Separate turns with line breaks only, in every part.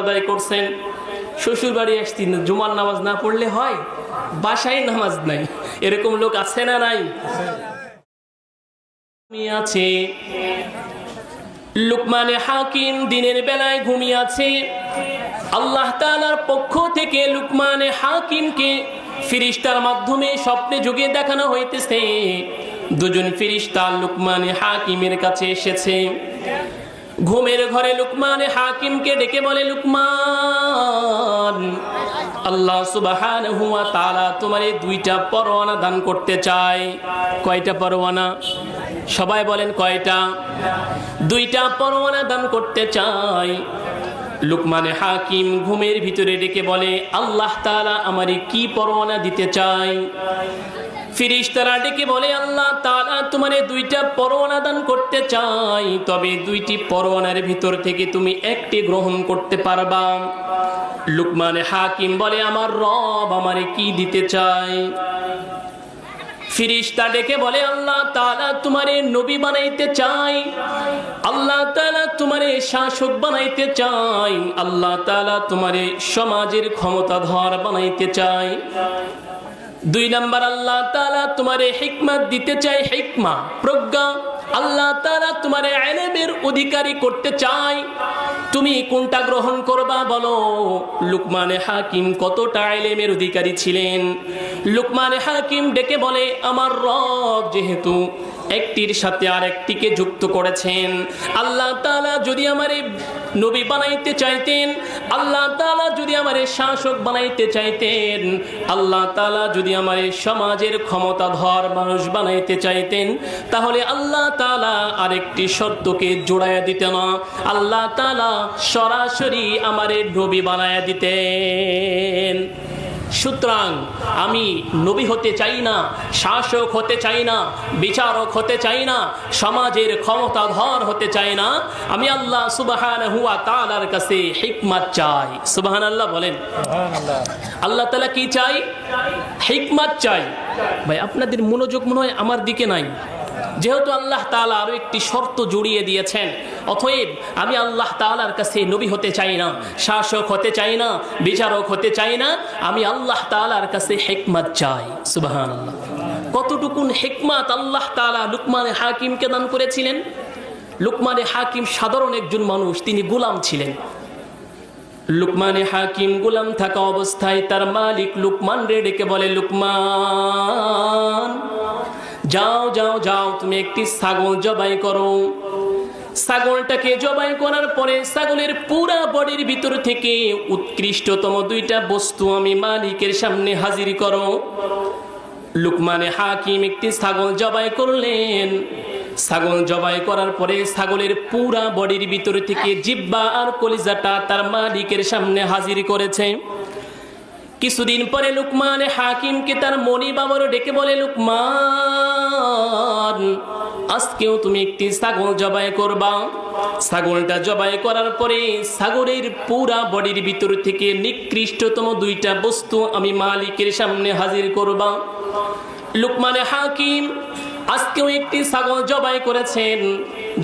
আদায় করছেন, শ্বশুর বাড়ি আসছেন, জুমার নামাজ না পড়লে হয়? বাসায় নামাজ নাই, এরকম লোক আছে না নাই? আছে। লুকমানে হাকিম দিনের বেলায় ঘুমিয়ে আছে। আল্লাহ তাআলার পক্ষ থেকে লুকমানে হাকিমকে ফেরেশতার মাধ্যমে স্বপ্নে যোগে দেখানো হইতেছে। দুজন ফেরেশতা লুকমানে হাকিমের কাছে এসেছে। ঘুমের ঘরে লুকমানে হাকিমকে ডেকে বলে, লুকমান, আল্লাহ সুবহানাহু ওয়া তাআলা তোমারে দুইটা পরোয়ানা দান করতে চায়। কয়টা পরোয়ানা? সবাই বলেন কয়টা? দুইটা পরোয়ানা দান করতে চায়। লুকমানে হাকিম ঘুমের ভিতরে ডেকে বলে, আল্লাহ তাআলা আমারে কি পরোয়ানা দিতে চায়? ফেরেশতারা ডেকে বলে, আল্লাহ তাআলা তোমারে দুইটা পরোয়ানা দান করতে চাই, তবে দুইটি পরোয়ানার ভিতর থেকে তুমি একটি গ্রহণ করতে পারবা। লুকমানে হাকিম বলে, আমার রব আমারে কি দিতে চায়? ফেরেশতা ডেকে বলে, আল্লাহ তাআলা তোমারে নবী বানাইতে চাই, আল্লাহ তাআলা তোমারে শাসক বানাইতে চাই, আল্লাহ তাআলা তোমারে সমাজের ক্ষমতাধর বানাইতে চাই। দুই নাম্বার, আল্লাহ তাআলা তোমারে হিকমত দিতে চাই, হিকমা, প্রজ্ঞা। আল্লাহ তাআলা তোমারে ইলমের অধিকারী করতে চাই। তুমি কোনটা গ্রহণ করবা বলো? লুকমানে হাকিম কতটা ইলমের অধিকারী ছিলেন? লুকমানে হাকিম ডেকে বলে, আমার রব যেহেতু একটির সাথে আরেকটিকে যুক্ত করেছেন, আল্লাহ তাআলা যদি আমারে নবী বানাইতে চাইতেন, আল্লাহ তাআলা যদি আমারে শাসক বানাইতে চাইতেন, আল্লাহ তাআলা যদি আমারে সমাজের ক্ষমতাধর মানুষ বানাইতে চাইতেন, তাহলে আল্লাহ তাআলা আরেকটি শর্তকে জোড়ায়া দিতেন না, আল্লাহ তাআলা সরাসরি আমারে নবী বানায়া দিতেন। সুতরাং আমি নবী হতে চাই না, শাসক হতে চাই না, বিচারক হতে চাই না, সমাজের ক্ষমতাধর হতে চাই না। আমি আল্লাহ সুবহানাহু ওয়া তাআলার কাছে হিকমত চাই। সুবহানাল্লাহ বলেন। আল্লাহ তাআলা কি চাই? হিকমত চাই। ভাই আপনাদের মনোযোগ মনে হয় আমার দিকে নাই। যেহেতু আল্লাহ তাআলা আরো একটি শর্ত জড়িয়ে দিয়েছেন, অতএব আমি আল্লাহ তাআলার কাছে নবী হতে চাই না, শাসক হতে চাই না, বিচারক হতে চাই না, আমি আল্লাহ তাআলার কাছে হিকমত চাই। সুবহানাল্লাহ। কতটুকুন হিকমত আল্লাহ তাআলা লুকমানে হাকিমকে দান করেছিলেন। লুকমানে হাকিম সাধারণ একজন মানুষ, তিনি গোলাম ছিলেন। লুকমানে হাকিম গোলাম থাকা অবস্থায় তার মালিক লুকমান রে ডেকে বলে, লুকমান, যাও যাও যাও, তুমি একটি ছাগল জবাই করো। ছাগলটাকে জবাই করার পরে ছাগলের পুরা বডির ভিতর থেকে উৎকৃষ্টতম দুইটা বস্তু আমি মালিকের সামনে হাজির করো। লুকমানে হাকিম একটি ছাগল জবাই করলেন। ছাগল জবাই করার পরে ছাগলের পুরা বডির ভিতর থেকে জিহ্বা আর কলিজাটা তার মালিকের সামনে হাজির করেছে। কিছুদিন পরে লুকমানে হাকিমকে তার মনি বাবার ডেকে বলে, লুকমান, আজকেও তুমি একটি ছাগল জবাই করবা। ছাগলটা জবাই করার পরে ছাগলের পুরা বডির ভিতর থেকে নিকৃষ্টতম দুইটা বস্তু আমি মালিকের সামনে হাজির করবা। লুকমানে হাকিম আজকেও একটি ছাগল জবাই করেছেন।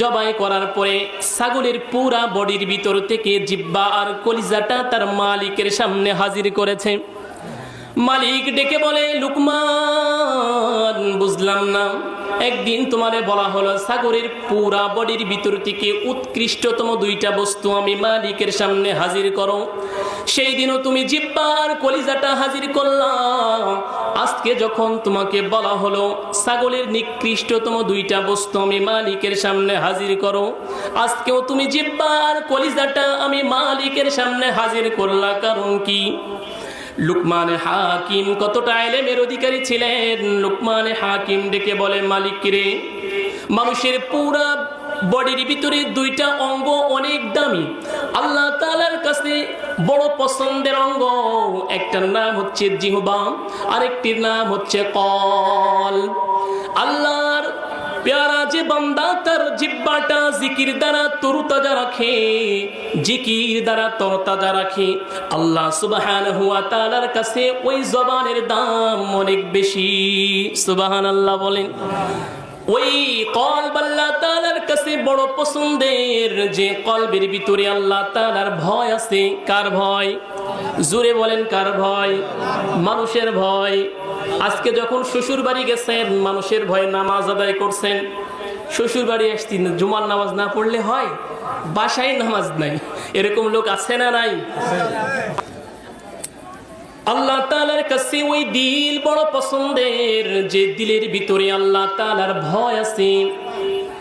জবাই করার পরে ছাগলের পুরা বডির ভিতর থেকে জিহ্বা আর কলিজাটা তার মালিকের সামনে হাজির করেছে। মালিক ডেকে বলে, লুকমান, বুঝলাম না, একদিন তোমারে বলা হলো ছাগলের পুরা বডির ভিতর থেকে উৎকৃষ্টতম দুইটা বস্তু আমি মালিকের সামনে হাজির করো। সেই দিনও তুমি জিহ্বা আর কলিজাটা হাজির করলাম। আজকে যখন তোমাকে বলা হলো ছাগলের নিকৃষ্টতম দুইটা বস্তু আমি মালিকের সামনে হাজির করো, আজকেও তুমি জিহ্বা আর কলিজাটা আমি মালিকের সামনে হাজির করলা, কারণ কি? লুকমানে হাকিম কতটা ইলমের অধিকারী ছিলেন। লুকমানে হাকিম ডেকে বলে, মালিক রে, মানুষের পুরা বডির ভিতরে দুইটা অঙ্গ অনেক দামি, আল্লাহ তাআলার কাছে বড় পছন্দের অঙ্গ। একটার নাম হচ্ছে জিহ্বা, আরেকটির নাম হচ্ছে কল। আল্লাহর প্যারা যে বান্দা তার জিহ্বাটা জিকির দ্বারা তরতাজা রাখে, জিকির দ্বারা তরতাজা রাখে, আল্লাহ সুবহানাহু ওয়া তাআলার কাছে ওই জবানের দাম অনেক বেশি। সুবহানাল্লাহ বলেন। ওই কলব আল্লাহ তাআলার কাছে বড় পছন্দের, যে কলবের ভিতরে আল্লাহ তাআলার ভয় আছে। কার ভয়? জোরে বলেন, কার ভয়? মানুষের ভয়। আজকে যখন শ্বশুর বাড়ি গেছেন, মানুষের ভয়ে নামাজ আদায় করছেন। শ্বশুর বাড়ি আসছেন, জুমার নামাজ না পড়লে হয়? বাসায় নামাজ নাই, এরকম লোক আছে না নাই? আল্লাহ তাআলার কাছে ওই দিল বড় পছন্দের, যে দিলের ভিতরে আল্লাহ তাআলার ভয় আছে।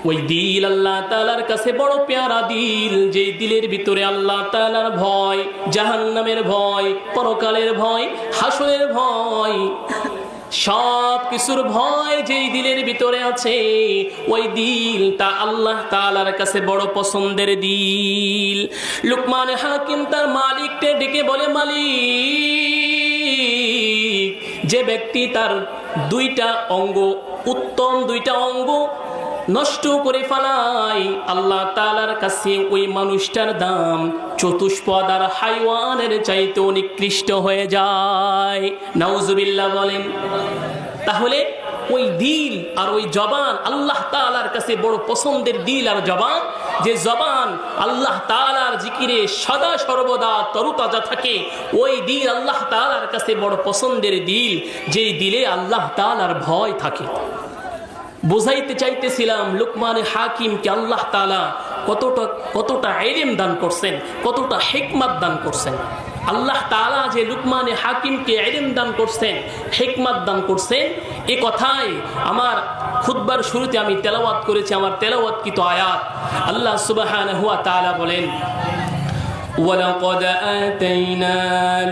ওই দিল আল্লাহ তাআলার কাছে বড় পেয়ারা দিল, যে দিলের ভিতরে আল্লাহ তাআলার ভয়, জাহান্নামের ভয়, পরকালের ভয়, হাসরের ভয়, সব কিছুর ভয় যেই দিলের ভিতরে আছে, ওই দিলটা আল্লাহ তাআলার কাছে বড় পছন্দের দিল। লুকমান হাকিম তার মালিককে ডেকে বলে, মালিক, যে ব্যক্তি তার দুইটা অঙ্গ, উত্তম দুইটা অঙ্গ নষ্ট করে ফেলায়, আল্লাহ তাআলার কাছে ওই মানুষটার দাম চতুষ্পদ আর হাইওয়ানের চাইতে নিকৃষ্ট হয়ে যায়। নাউজুবিল্লাহ বলেন। তাহলে ওই দিল আর ওই জবান আল্লাহ তাআলার কাছে বড় পছন্দের দিল আর জবান, যে জবান আল্লাহ তাআলার জিকিরে সদা সর্বদা তরুতাজা থাকে, ওই দিল আল্লাহ তাআলার কাছে বড় পছন্দের দিল, যেই দিলে আল্লাহ তাআলার ভয় থাকে। বুঝাইতে চাইতেছিলাম লুকমান হাকিমকে আল্লাহ তাআলা কতটা ইলম দান করছেন, কতটা হিকমত দান করছেন। আল্লাহ তাআলা যে লুকমান হাকিমকে ইলম দান করছেন, হিকমত দান করছেন, এই কথাই আমার খুতবার শুরুতে আমি তেলাওয়াত করেছি, আমার তেলাওয়াতকৃত আয়াত। আল্লাহ সুবহানাহু ওয়া তাআলা বলেন, وَلَقَدْ آتَيْنَا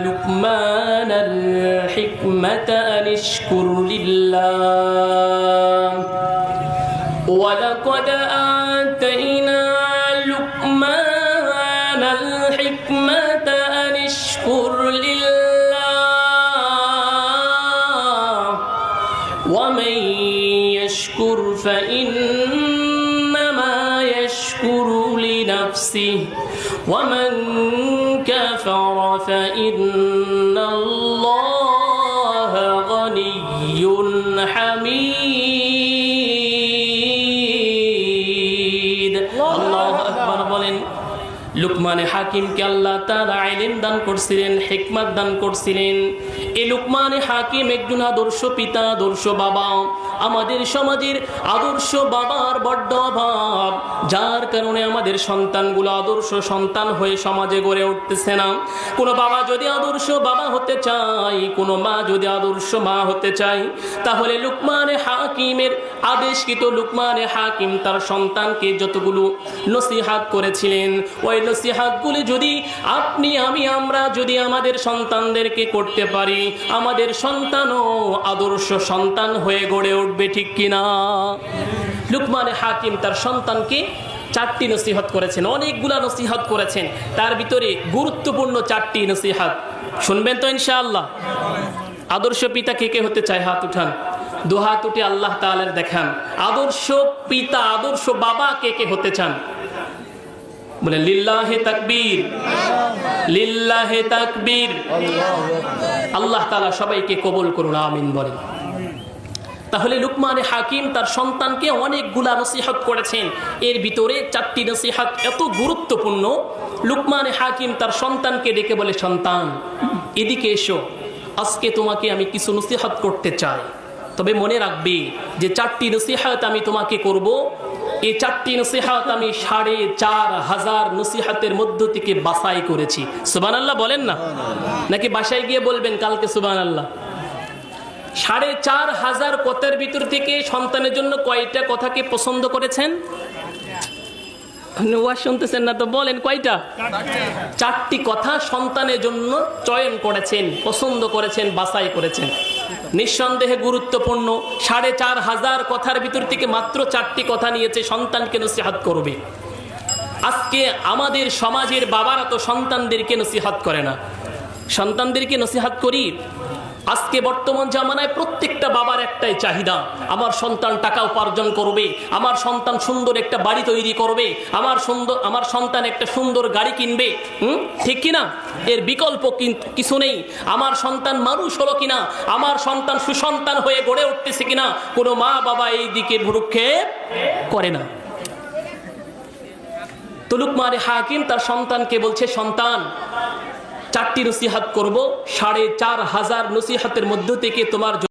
لُقْمَانَ الْحِكْمَةَ أَنِ اشْكُرْ لِلَّهِ وَلَقَدْ آتَيْنَا لُقْمَانَ الْحِكْمَةَ أَنِ اشْكُرْ لِلَّهِ وَمَنْ يَشْكُرْ فَإِنَّمَا يَشْكُرُ لِنَفْسِهِ وَمَنْ كَفَرَ فَإِنَّ اللَّهَ غَنِيٌّ حَمِيدٌ। আল্লাহু আকবার বলেন। লুকমান হাকিমকে আল্লাহ তাআলা ইলম দান করছিলেন, হিকমত দান করছিলেন। এই লুকমান হাকিম একজন আদর্শ পিতা, আদর্শ বাবা। আমাদের সমাজের আদর্শ বাবার বড্ড অভাব, যার কারণে আমাদের সন্তানগুলো আদর্শ সন্তান হয়ে সমাজে গড়ে উঠতেছে না। কোনো বাবা যদি আদর্শ বাবা হতে চায়, কোনো মা যদি আদর্শ মা হতে চায়, তাহলে লুকমান হাকিমের আদেশকৃত লুকমান হাকিম তার সন্তানকে যতগুলো নসিহাত করেছিলেন, ওই নসিহাতগুলি যদি আপনি আমি আমরা যদি আমাদের সন্তানদেরকে করতে পারি, আমাদের সন্তানও আদর্শ সন্তান হয়ে গড়ে উঠবে, ঠিক কিনা? লুকমান হাকিম তার সন্তানকে 4টি নসিহত করেছেন, অনেকগুলা নসিহত করেছেন। তার ভিতরে গুরুত্বপূর্ণ 4টি নসিহত শুনবেন তো ইনশাআল্লাহ। আদর্শ পিতা কে কে হতে চায়? হাত উঠান, 2 হাত উঠে আল্লাহ তাআলার দেখান। আদর্শ পিতা, আদর্শ বাবা কে কে হতে চান? বলেন লিল্লাহে তাকবীর, লিল্লাহে তাকবীর। আল্লাহ তাআলা সবাইকে কবুল করুন, আমিন বলেন। তাহলে লুকমান হাকিম তার সন্তানকে অনেকগুলা নসিহত করেছেন। এর ভিতরে 4টি নসিহত এত গুরুত্বপূর্ণ। লুকমান হাকিম তার সন্তানকে ডেকে বলে, সন্তান এদিকে এসো, আজকে তোমাকে আমি কিছু নসিহত করতে চাই। তবে মনে রাখবে যে 4টি নসিহত আমি তোমাকে করব, এই 4টি নসিহত আমি 4500 নসিহতের মধ্য থেকে বাছাই করেছি। সুবহানাল্লাহ বলেন না, নাকি বাসায় গিয়ে বলবেন কালকে সুবহানাল্লাহ? 4500 কথার ভিতর থেকে সন্তানের জন্য কয়টা কথাকে পছন্দ করেছেন? ওয়াজ শুনতেছেন না তো, বলেন কয়টা? 4টি কথা সন্তানের জন্য চয়ন করেছেন, পছন্দ করেছেন, বাছাই করেছেন। নিঃসন্দেহে গুরুত্বপূর্ণ। 4500 কথার ভিতর থেকে মাত্র 4টি কথা নিয়েছে সন্তানকে নসিহত করবে। আজকে আমাদের সমাজের বাবারা তো সন্তানদেরকে নসিহত করে না। সন্তানদেরকে নসিহত করি, আজকে বর্তমান জামানায় প্রত্যেকটা বাবার একটাই চাহিদা, আমার সন্তান টাকা উপার্জন করবে, আমার সন্তান সুন্দর একটা বাড়ি তৈরি করবে, আমার সন্তান একটা সুন্দর গাড়ি কিনবে। ঠিক কিনা? এর বিকল্প কিছু নেই। আমার সন্তান মানুষ হলো কিনা, আমার সন্তান সুসন্তান হয়ে গড়ে উঠতেছে কিনা, কোনো মা বাবা এই দিকে ভ্রুক্ষেপ করে না। তো লুকমান হাকিম তার সন্তানকে বলছে, সন্তান 4টি নসিহত করব, 4500 নসিহতের মধ্য থেকে তোমার